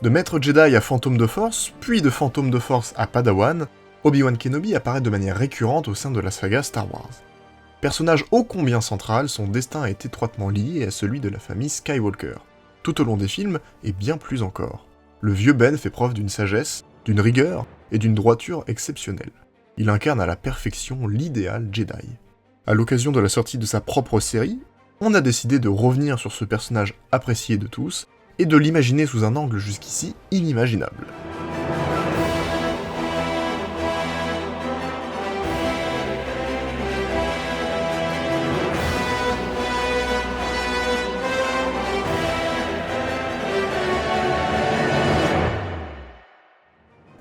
De maître Jedi à fantôme de force, puis de fantôme de force à Padawan, Obi-Wan Kenobi apparaît de manière récurrente au sein de la saga Star Wars. Personnage ô combien central, son destin est étroitement lié à celui de la famille Skywalker, tout au long des films et bien plus encore. Le vieux Ben fait preuve d'une sagesse, d'une rigueur et d'une droiture exceptionnelles. Il incarne à la perfection l'idéal Jedi. À l'occasion de la sortie de sa propre série, on a décidé de revenir sur ce personnage apprécié de tous et de l'imaginer sous un angle jusqu'ici inimaginable.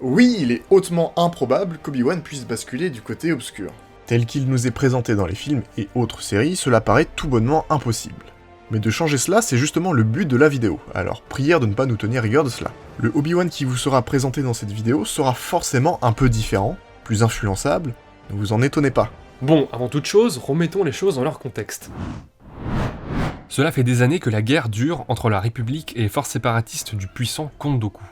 Oui, il est hautement improbable qu'Obi-Wan puisse basculer du côté obscur. Tel qu'il nous est présenté dans les films et autres séries, cela paraît tout bonnement impossible. Mais de changer cela, c'est justement le but de la vidéo, alors prière de ne pas nous tenir rigueur de cela. Le Obi-Wan qui vous sera présenté dans cette vidéo sera forcément un peu différent, plus influençable, ne vous en étonnez pas. Bon, avant toute chose, remettons les choses dans leur contexte. Cela fait des années que la guerre dure entre la République et les forces séparatistes du puissant Comte Dooku.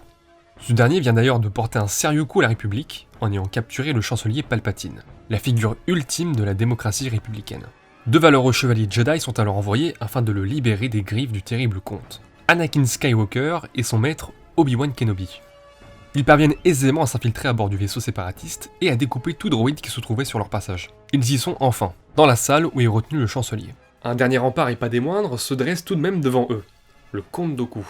Ce dernier vient d'ailleurs de porter un sérieux coup à la République en ayant capturé le chancelier Palpatine, la figure ultime de la démocratie républicaine. Deux valeureux chevaliers Jedi sont alors envoyés afin de le libérer des griffes du terrible comte, Anakin Skywalker et son maître Obi-Wan Kenobi. Ils parviennent aisément à s'infiltrer à bord du vaisseau séparatiste et à découper tout droïde qui se trouvait sur leur passage. Ils y sont enfin, dans la salle où est retenu le chancelier. Un dernier rempart et pas des moindres se dresse tout de même devant eux, le comte Dooku.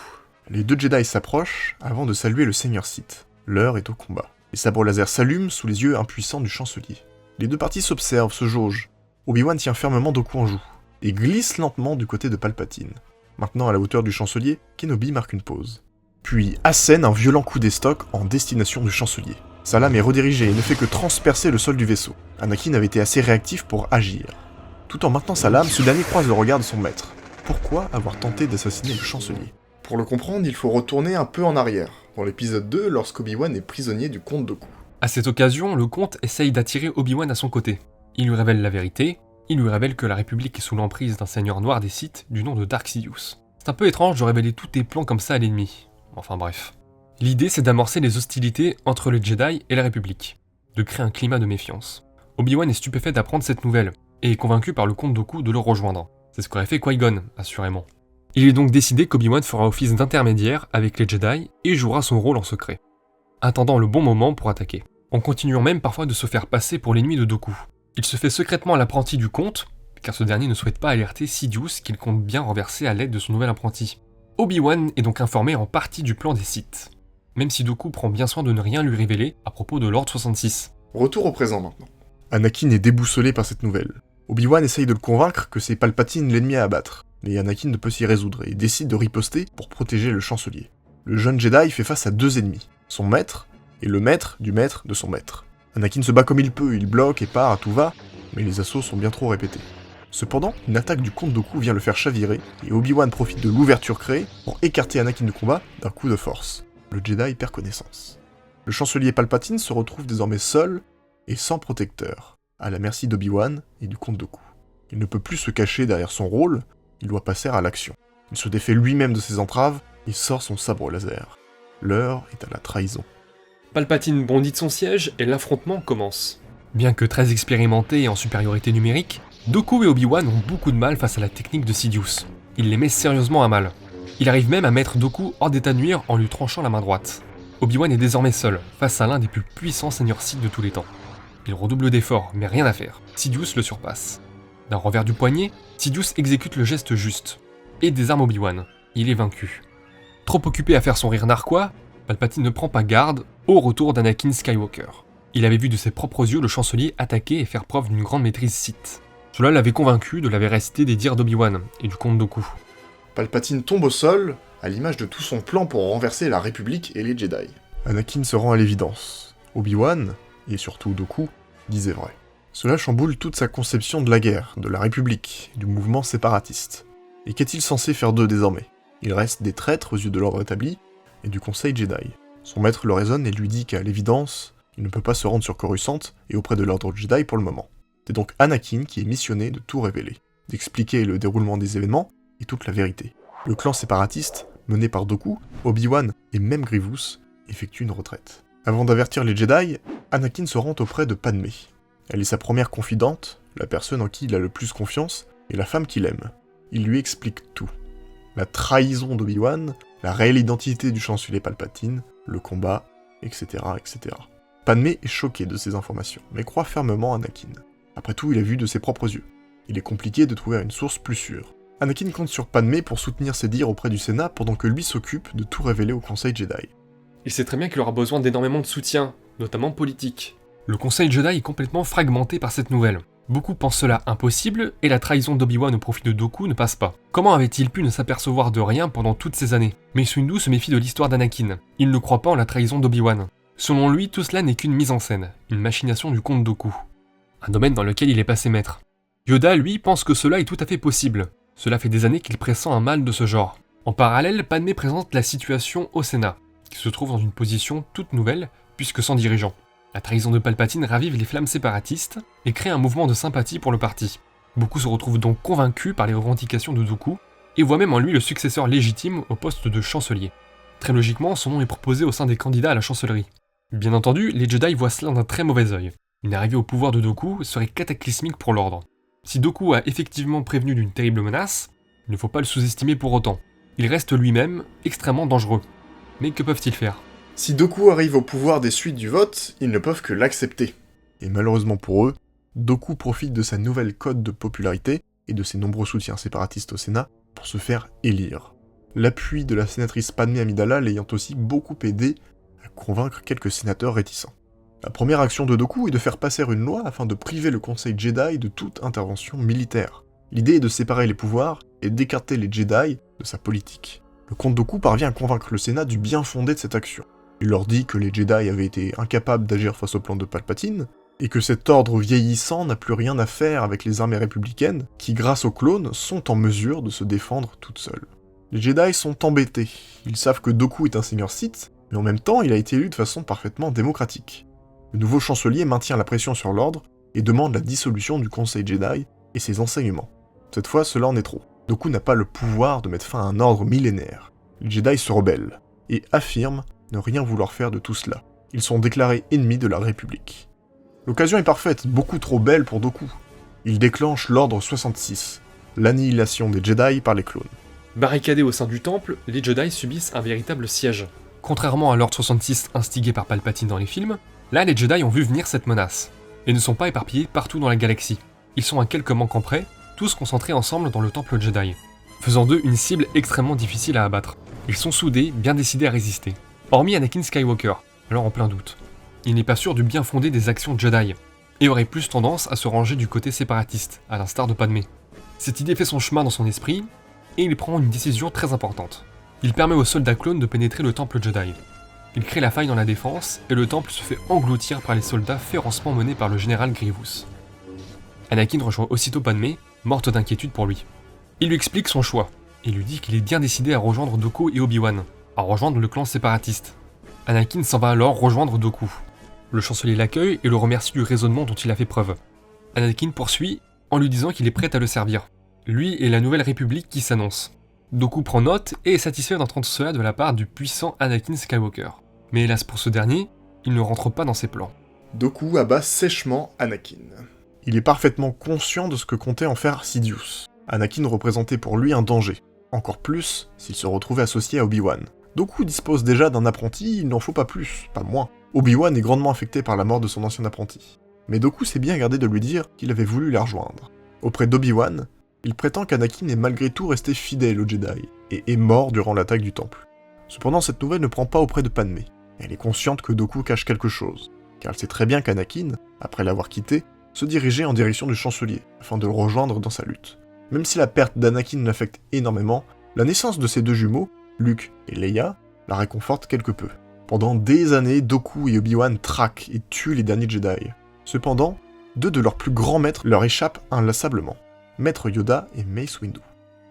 Les deux Jedi s'approchent avant de saluer le Seigneur Sith. L'heure est au combat. Les sabres laser s'allument sous les yeux impuissants du chancelier. Les deux parties s'observent, se jaugent. Obi-Wan tient fermement Dooku en joue, et glisse lentement du côté de Palpatine. Maintenant à la hauteur du chancelier, Kenobi marque une pause. Puis assène un violent coup d'estoc en destination du chancelier. Sa lame est redirigée et ne fait que transpercer le sol du vaisseau. Anakin avait été assez réactif pour agir. Tout en maintenant sa lame, ce dernier croise le regard de son maître. Pourquoi avoir tenté d'assassiner le chancelier ? Pour le comprendre, il faut retourner un peu en arrière, dans l'épisode 2, lorsqu'Obi-Wan est prisonnier du comte Dooku. À cette occasion, le comte essaye d'attirer Obi-Wan à son côté. Il lui révèle la vérité, il lui révèle que la République est sous l'emprise d'un seigneur noir des Sith du nom de Dark Sidious. C'est un peu étrange de révéler tous tes plans comme ça à l'ennemi. Enfin bref. L'idée c'est d'amorcer les hostilités entre les Jedi et la République, de créer un climat de méfiance. Obi-Wan est stupéfait d'apprendre cette nouvelle, et est convaincu par le comte Dooku de le rejoindre. C'est ce qu'aurait fait Qui-Gon, assurément. Il est donc décidé qu'Obi-Wan fera office d'intermédiaire avec les Jedi et jouera son rôle en secret, attendant le bon moment pour attaquer, en continuant même parfois de se faire passer pour l'ennemi de Dooku. Il se fait secrètement l'apprenti du comte, car ce dernier ne souhaite pas alerter Sidious qu'il compte bien renverser à l'aide de son nouvel apprenti. Obi-Wan est donc informé en partie du plan des Sith, même si Dooku prend bien soin de ne rien lui révéler à propos de l'Ordre 66. Retour au présent maintenant. Anakin est déboussolé par cette nouvelle. Obi-Wan essaye de le convaincre que c'est Palpatine l'ennemi à abattre, mais Anakin ne peut s'y résoudre et décide de riposter pour protéger le chancelier. Le jeune Jedi fait face à deux ennemis, son maître et le maître de son maître. Anakin se bat comme il peut, il bloque et part à tout va, mais les assauts sont bien trop répétés. Cependant, une attaque du comte Dooku vient le faire chavirer, et Obi-Wan profite de l'ouverture créée pour écarter Anakin du combat d'un coup de force. Le Jedi perd connaissance. Le chancelier Palpatine se retrouve désormais seul et sans protecteur, à la merci d'Obi-Wan et du comte Dooku. Il ne peut plus se cacher derrière son rôle, il doit passer à l'action. Il se défait lui-même de ses entraves et sort son sabre laser. L'heure est à la trahison. Palpatine bondit de son siège et l'affrontement commence. Bien que très expérimenté et en supériorité numérique, Dooku et Obi-Wan ont beaucoup de mal face à la technique de Sidious. Il les met sérieusement à mal. Il arrive même à mettre Dooku hors d'état de nuire en lui tranchant la main droite. Obi-Wan est désormais seul, face à l'un des plus puissants seigneurs Sith de tous les temps. Il redouble d'efforts, mais rien à faire. Sidious le surpasse. D'un revers du poignet, Sidious exécute le geste juste, et désarme Obi-Wan. Il est vaincu. Trop occupé à faire son rire narquois, Palpatine ne prend pas garde au retour d'Anakin Skywalker. Il avait vu de ses propres yeux le chancelier attaquer et faire preuve d'une grande maîtrise Sith. Cela l'avait convaincu de la véracité des dires d'Obi-Wan et du comte Dooku. Palpatine tombe au sol, à l'image de tout son plan pour renverser la République et les Jedi. Anakin se rend à l'évidence. Obi-Wan, et surtout Dooku, disait vrai. Cela chamboule toute sa conception de la guerre, de la République, du mouvement séparatiste. Et qu'est-il censé faire d'eux désormais? Il reste des traîtres aux yeux de l'ordre établi et du Conseil Jedi. Son maître le raisonne et lui dit qu'à l'évidence, il ne peut pas se rendre sur Coruscant et auprès de l'ordre Jedi pour le moment. C'est donc Anakin qui est missionné de tout révéler, d'expliquer le déroulement des événements et toute la vérité. Le clan séparatiste, menée par Dooku, Obi-Wan et même Grievous effectuent une retraite. Avant d'avertir les Jedi, Anakin se rend auprès de Padmé. Elle est sa première confidente, la personne en qui il a le plus confiance, et la femme qu'il aime. Il lui explique tout. La trahison d'Obi-Wan, la réelle identité du chancelier Palpatine, le combat, etc., etc. Padmé est choquée de ces informations, mais croit fermement Anakin. Après tout, il a vu de ses propres yeux. Il est compliqué de trouver une source plus sûre. Anakin compte sur Padmé pour soutenir ses dires auprès du Sénat pendant que lui s'occupe de tout révéler au Conseil Jedi. Il sait très bien qu'il aura besoin d'énormément de soutien, notamment politique. Le Conseil Jedi est complètement fragmenté par cette nouvelle. Beaucoup pensent cela impossible, et la trahison d'Obi-Wan au profit de Dooku ne passe pas. Comment avait-il pu ne s'apercevoir de rien pendant toutes ces années? Mace Windu se méfie de l'histoire d'Anakin. Il ne croit pas en la trahison d'Obi-Wan. Selon lui, tout cela n'est qu'une mise en scène, une machination du comte Dooku. Un domaine dans lequel il est passé maître. Yoda, lui, pense que cela est tout à fait possible. Cela fait des années qu'il pressent un mal de ce genre. En parallèle, Padmé présente la situation au Sénat, qui se trouve dans une position toute nouvelle, puisque sans dirigeant. La trahison de Palpatine ravive les flammes séparatistes et crée un mouvement de sympathie pour le parti. Beaucoup se retrouvent donc convaincus par les revendications de Dooku, et voient même en lui le successeur légitime au poste de chancelier. Très logiquement, son nom est proposé au sein des candidats à la chancellerie. Bien entendu, les Jedi voient cela d'un très mauvais œil. Une arrivée au pouvoir de Dooku serait cataclysmique pour l'ordre. Si Dooku a effectivement prévenu d'une terrible menace, il ne faut pas le sous-estimer pour autant. Il reste lui-même extrêmement dangereux. Mais que peuvent-ils faire? Si Dooku arrive au pouvoir des suites du vote, ils ne peuvent que l'accepter. Et malheureusement pour eux, Dooku profite de sa nouvelle cote de popularité et de ses nombreux soutiens séparatistes au Sénat pour se faire élire. L'appui de la sénatrice Padmé Amidala l'ayant aussi beaucoup aidé à convaincre quelques sénateurs réticents. La première action de Dooku est de faire passer une loi afin de priver le Conseil Jedi de toute intervention militaire. L'idée est de séparer les pouvoirs et d'écarter les Jedi de sa politique. Le comte Dooku parvient à convaincre le Sénat du bien fondé de cette action. Il leur dit que les Jedi avaient été incapables d'agir face au plan de Palpatine, et que cet ordre vieillissant n'a plus rien à faire avec les armées républicaines, qui grâce aux clones sont en mesure de se défendre toutes seules. Les Jedi sont embêtés, ils savent que Dooku est un seigneur Sith, mais en même temps il a été élu de façon parfaitement démocratique. Le nouveau chancelier maintient la pression sur l'ordre, et demande la dissolution du Conseil Jedi et ses enseignements. Cette fois, cela en est trop. Dooku n'a pas le pouvoir de mettre fin à un ordre millénaire. Les Jedi se rebellent, et affirment ne rien vouloir faire de tout cela. Ils sont déclarés ennemis de la République. L'occasion est parfaite, beaucoup trop belle pour Dooku. Il déclenche l'ordre 66, l'annihilation des Jedi par les clones. Barricadés au sein du temple, les Jedi subissent un véritable siège. Contrairement à l'ordre 66 instigé par Palpatine dans les films, là les Jedi ont vu venir cette menace, et ne sont pas éparpillés partout dans la galaxie. Ils sont à quelques manquants près, tous concentrés ensemble dans le temple Jedi, faisant d'eux une cible extrêmement difficile à abattre. Ils sont soudés, bien décidés à résister. Hormis Anakin Skywalker, alors en plein doute. Il n'est pas sûr du bien fondé des actions Jedi, et aurait plus tendance à se ranger du côté séparatiste, à l'instar de Padmé. Cette idée fait son chemin dans son esprit, et il prend une décision très importante. Il permet aux soldats clones de pénétrer le temple Jedi. Il crée la faille dans la défense, et le temple se fait engloutir par les soldats férocement menés par le général Grievous. Anakin rejoint aussitôt Padmé, morte d'inquiétude pour lui. Il lui explique son choix, et lui dit qu'il est bien décidé à rejoindre Dooku et Obi-Wan, à rejoindre le clan séparatiste. Anakin s'en va alors rejoindre Dooku. Le chancelier l'accueille et le remercie du raisonnement dont il a fait preuve. Anakin poursuit en lui disant qu'il est prêt à le servir. Lui et la nouvelle république qui s'annonce. Dooku prend note et est satisfait d'entendre cela de la part du puissant Anakin Skywalker. Mais hélas pour ce dernier, il ne rentre pas dans ses plans. Dooku abat sèchement Anakin. Il est parfaitement conscient de ce que comptait en faire Sidious. Anakin représentait pour lui un danger, encore plus s'il se retrouvait associé à Obi-Wan. Dooku dispose déjà d'un apprenti, il n'en faut pas plus, pas moins. Obi-Wan est grandement affecté par la mort de son ancien apprenti. Mais Dooku s'est bien gardé de lui dire qu'il avait voulu les rejoindre. Auprès d'Obi-Wan, il prétend qu'Anakin est malgré tout resté fidèle aux Jedi, et est mort durant l'attaque du temple. Cependant, cette nouvelle ne prend pas auprès de Padmé. Elle est consciente que Dooku cache quelque chose, car elle sait très bien qu'Anakin, après l'avoir quitté, se dirigeait en direction du chancelier, afin de le rejoindre dans sa lutte. Même si la perte d'Anakin l'affecte énormément, la naissance de ses deux jumeaux, Luke et Leia, la réconforte quelque peu. Pendant des années, Dooku et Obi-Wan traquent et tuent les derniers Jedi. Cependant, deux de leurs plus grands maîtres leur échappent inlassablement, Maître Yoda et Mace Windu.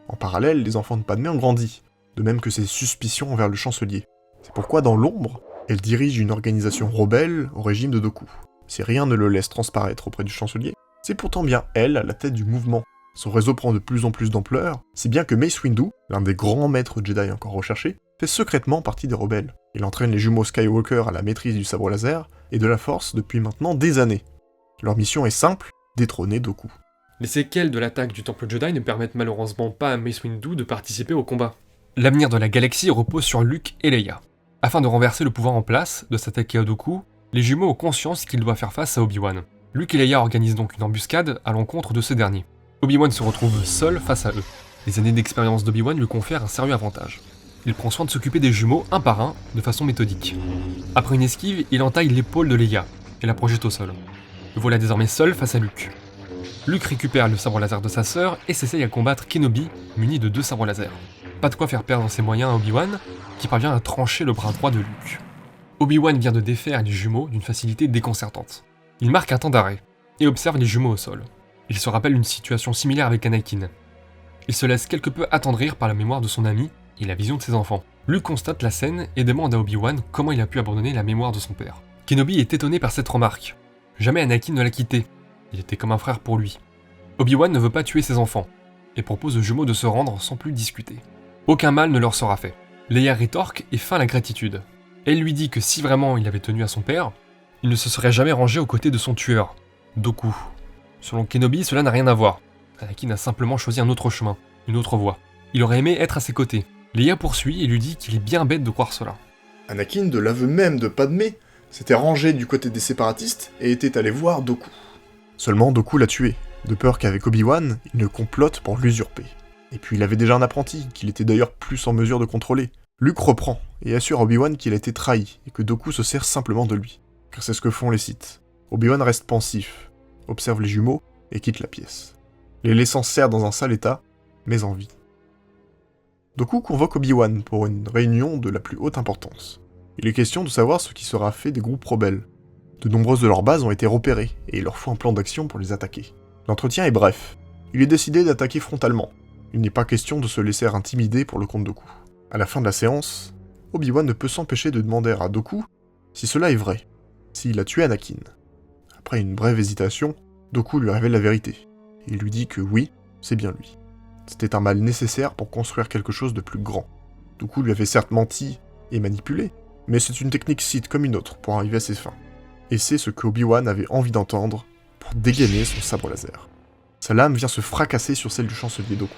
En parallèle, les enfants de Padmé ont grandi, de même que ses suspicions envers le chancelier. C'est pourquoi, dans l'ombre, elle dirige une organisation rebelle au régime de Dooku. Si rien ne le laisse transparaître auprès du chancelier, c'est pourtant bien elle à la tête du mouvement, Son réseau prend de plus en plus d'ampleur, si bien que Mace Windu, l'un des grands maîtres Jedi encore recherchés, fait secrètement partie des rebelles. Il entraîne les jumeaux Skywalker à la maîtrise du sabre laser et de la Force depuis maintenant des années. Leur mission est simple, détrôner Dooku. Les séquelles de l'attaque du Temple Jedi ne permettent malheureusement pas à Mace Windu de participer au combat. L'avenir de la galaxie repose sur Luke et Leia. Afin de renverser le pouvoir en place, de s'attaquer à Dooku, les jumeaux ont conscience qu'ils doivent faire face à Obi-Wan. Luke et Leia organisent donc une embuscade à l'encontre de ce dernier. Obi-Wan se retrouve seul face à eux. Les années d'expérience d'Obi-Wan lui confèrent un sérieux avantage. Il prend soin de s'occuper des jumeaux un par un, de façon méthodique. Après une esquive, il entaille l'épaule de Leia et la projette au sol. Le voilà désormais seul face à Luke. Luke récupère le sabre laser de sa sœur et s'essaye à combattre Kenobi, muni de 2 sabres laser. Pas de quoi faire perdre ses moyens à Obi-Wan, qui parvient à trancher le bras droit de Luke. Obi-Wan vient de défaire les jumeaux d'une facilité déconcertante. Il marque un temps d'arrêt, et observe les jumeaux au sol. Il se rappelle une situation similaire avec Anakin. Il se laisse quelque peu attendrir par la mémoire de son ami et la vision de ses enfants. Luke constate la scène et demande à Obi-Wan comment il a pu abandonner la mémoire de son père. Kenobi est étonné par cette remarque. Jamais Anakin ne l'a quitté. Il était comme un frère pour lui. Obi-Wan ne veut pas tuer ses enfants, et propose aux jumeaux de se rendre sans plus discuter. Aucun mal ne leur sera fait. Leia rétorque et feint la gratitude. Elle lui dit que si vraiment il avait tenu à son père, il ne se serait jamais rangé aux côtés de son tueur, Dooku. Selon Kenobi, cela n'a rien à voir. Anakin a simplement choisi un autre chemin, une autre voie. Il aurait aimé être à ses côtés. Leia poursuit et lui dit qu'il est bien bête de croire cela. Anakin, de l'aveu même de Padmé, s'était rangé du côté des séparatistes et était allé voir Dooku. Seulement Dooku l'a tué, de peur qu'avec Obi-Wan, il ne complote pour l'usurper. Et puis il avait déjà un apprenti, qu'il était d'ailleurs plus en mesure de contrôler. Luke reprend, et assure à Obi-Wan qu'il a été trahi, et que Dooku se sert simplement de lui. Car c'est ce que font les Sith. Obi-Wan reste pensif, observe les jumeaux, et quitte la pièce. Les laissant serre dans un sale état, mais en vie. Dooku convoque Obi-Wan pour une réunion de la plus haute importance. Il est question de savoir ce qui sera fait des groupes rebelles. De nombreuses de leurs bases ont été repérées, et il leur faut un plan d'action pour les attaquer. L'entretien est bref. Il est décidé d'attaquer frontalement. Il n'est pas question de se laisser intimider pour le compte Dooku. À la fin de la séance, Obi-Wan ne peut s'empêcher de demander à Dooku si cela est vrai, s'il a tué Anakin. Après une brève hésitation, Dooku lui révèle la vérité. Il lui dit que oui, c'est bien lui. C'était un mal nécessaire pour construire quelque chose de plus grand. Dooku lui avait certes menti et manipulé, mais c'est une technique Sith comme une autre pour arriver à ses fins. Et c'est ce que Obi-Wan avait envie d'entendre pour dégainer son sabre laser. Sa lame vient se fracasser sur celle du chancelier Dooku.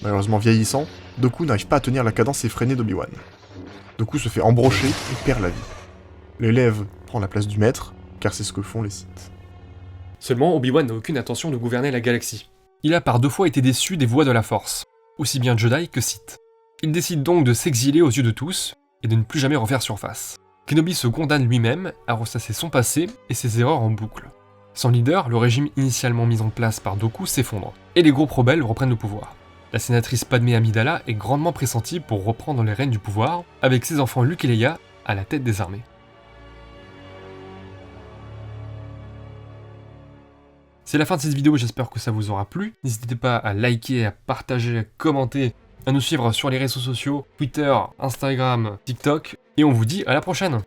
Malheureusement vieillissant, Dooku n'arrive pas à tenir la cadence effrénée d'Obi-Wan. Dooku se fait embrocher et perd la vie. L'élève prend la place du maître, car c'est ce que font les Sith. Seulement, Obi-Wan n'a aucune intention de gouverner la galaxie. Il a par 2 fois été déçu des voies de la Force, aussi bien Jedi que Sith. Il décide donc de s'exiler aux yeux de tous, et de ne plus jamais refaire surface. Kenobi se condamne lui-même à ressasser son passé et ses erreurs en boucle. Sans leader, le régime initialement mis en place par Dooku s'effondre, et les groupes rebelles reprennent le pouvoir. La sénatrice Padmé Amidala est grandement pressentie pour reprendre les rênes du pouvoir, avec ses enfants Luke et Leia à la tête des armées. C'est la fin de cette vidéo, j'espère que ça vous aura plu. N'hésitez pas à liker, à partager, à commenter, à nous suivre sur les réseaux sociaux, Twitter, Instagram, TikTok, et on vous dit à la prochaine.